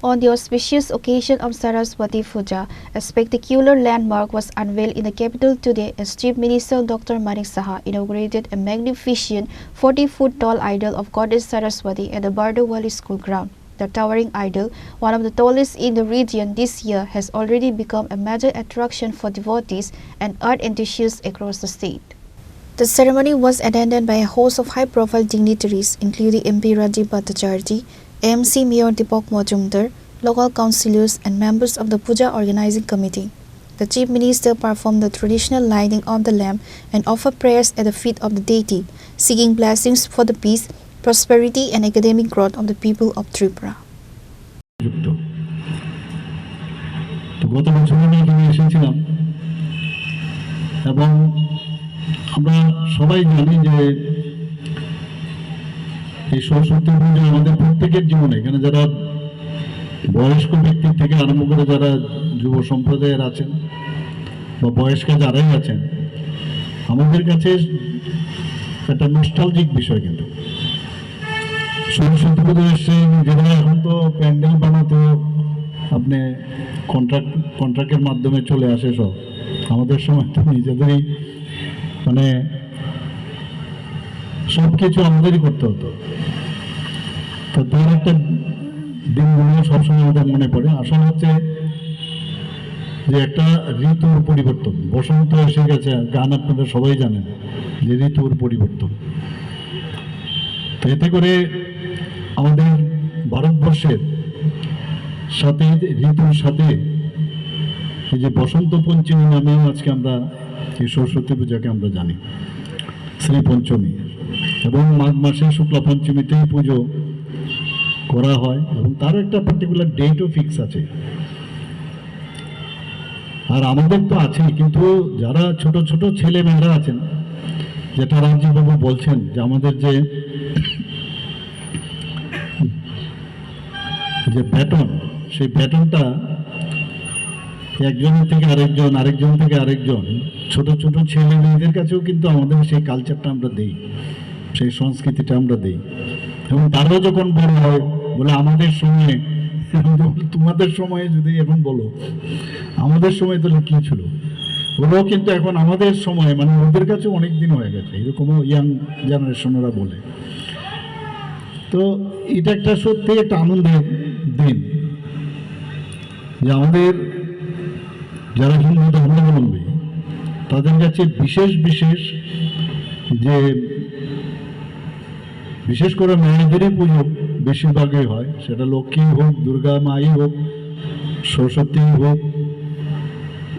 On the auspicious occasion of Saraswati Puja, a spectacular landmark was unveiled in the capital today as Chief Minister Dr. Manik Saha inaugurated a magnificent 40-foot tall idol of Goddess Saraswati at the Bardawali School ground. The towering idol, one of the tallest in the region this year, has already become a major attraction for devotees and art enthusiasts across the state. The ceremony was attended by a host of high-profile dignitaries, including MP Rajiv Bhattacharjee, AMC Mayor Deepak Majumdar, local councillors and members of the Puja Organizing Committee. The Chief Minister performed the traditional lighting of the lamp and offered prayers at the feet of the deity, seeking blessings for the peace, prosperity and academic growth of the people of Tripura. আমরা সবাই জানি যে এই সরস্বতী পূজা আমাদের প্রত্যেকের জীবনে, এখানে যারা বয়স্ক ব্যক্তি থেকে আরম্ভ করে যারা যুব সম্প্রদায়ের আছেন বা বয়স্ক যারাই আছেন, আমাদের কাছে একটা নস্টালজিক বিষয়। কিন্তু সরস্বতী পুজো এসে যেগুলো এখন তো প্যান্ডেল বানাতে আপনি কন্ট্রাক্টের মাধ্যমে চলে আসে সব, আমাদের সময় তো নিজেদেরই মানে সব কিছু আমাদেরই করতে হতো। তো তার একটা দিনগুলো সবসময় আমাদের মনে পড়ে। আসলে হচ্ছে যে একটা ঋতুর পরিবর্তন, বসন্ত এসে গেছে, গান আপনারা সবাই জানেন যে ঋতুর পরিবর্তন। তো এতে করে আমাদের ভারতবর্ষের সাথে ঋতুর সাথে এই যে বসন্ত পঞ্চমী নামেও আজকে আমরা এই সরস্বতী পূজাকে আমরা জানি, শ্রী পঞ্চমী, এবং মাঘ মাসে শুক্লা পঞ্চমীতেই পুজো করা হয় এবং তার একটা পার্টিকুলার ডেটও ফিক্স আছে। আর আমাদের তো আছেই, কিন্তু যারা ছোট ছোট ছেলে মেয়েরা আছেন, যেটা রাজ্যবাবু বলছেন যে আমাদের যে প্যাটার্ন, সেই প্যাটার্নটা একজনের থেকে আরেকজন, আরেকজন থেকে আরেকজন, ছোট ছোট ছেলে মেয়েদের কাছেও কিন্তু আমাদের সেই কালচারটা আমরা দেই, সেই সংস্কৃতিটা আমরা দেই। এবং তারাও যখন বড় হয় বলে আমাদের সময়ে, তোমাদের সময়ে যদি এখন বলো আমাদের সময় তাহলে কী ছিল, ওরাও কিন্তু এখন আমাদের সময় মানে ওদের কাছে অনেক দিন হয়ে গেছে, এরকমও ইয়াং জেনারেশনেরা বলে। তো এটা একটা সত্যি একটা আনন্দের দিন যে আমাদের যারা হিন্দু ধর্মাবলম্বী তাদের কাছে বিশেষ করে মায়েদেরই পুজো বেশিরভাগই হয়, সেটা লক্ষ্মী হোক, দুর্গা মাই হোক, সরস্বতী হোক,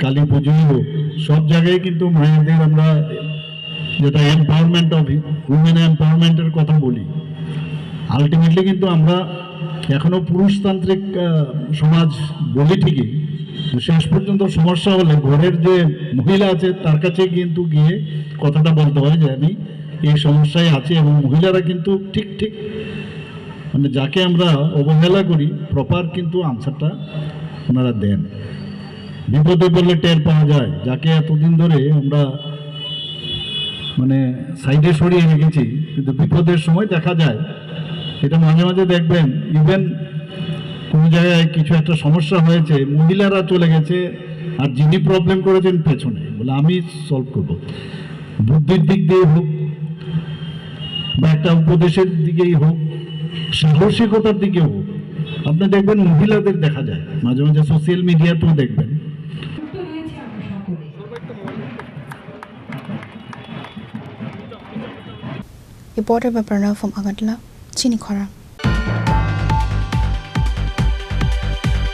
কালী পুজোই হোক, সব জায়গায় কিন্তু মায়েদের আমরা যেটা এম্পাওয়ারমেন্ট অফ উমেন এম্পাওয়ারমেন্টের কথা বলি, আলটিমেটলি কিন্তু আমরা এখনো পুরুষতান্ত্রিক সমাজ বলি ঠিকই, শেষ পর্যন্ত সমস্যা হলে ঘরের যে মহিলা আছে তার কাছে কিন্তু গিয়ে কথাটা বলতে হয় যে আমি এই সমস্যায় আছি, এবং মহিলারা কিন্তু ঠিক মানে যাকে আমরা অবহেলা করি প্রপার কিন্তু আনসারটা ওনারা দেন। বিপদে পড়লে টের পাওয়া যায়, যাকে এতদিন ধরে আমরা মানে সাইডে সরিয়ে রেখেছি, কিন্তু বিপদের সময় দেখা যায়। এটা মাঝে মাঝে দেখবেন ইভেন কোনো জায়গায় কিছু একটা সমস্যা হয়েছে, মহিলারা চলে গেছে আর যিনি প্রবলেম করেছেন পেছনে বলে আমি সলভ করব, বুদ্ধির দিক দিয়ে হোক বা একটা উপদেশের দিকেই হোক, সাহসিকতার দিকেও হোক। আপনি দেখবেন মহিলাদের দেখা যায় মাঝে মাঝে সোশ্যাল মিডিয়াতেও দেখবেন। Reported by Pranav from Agadla, Chini Khora.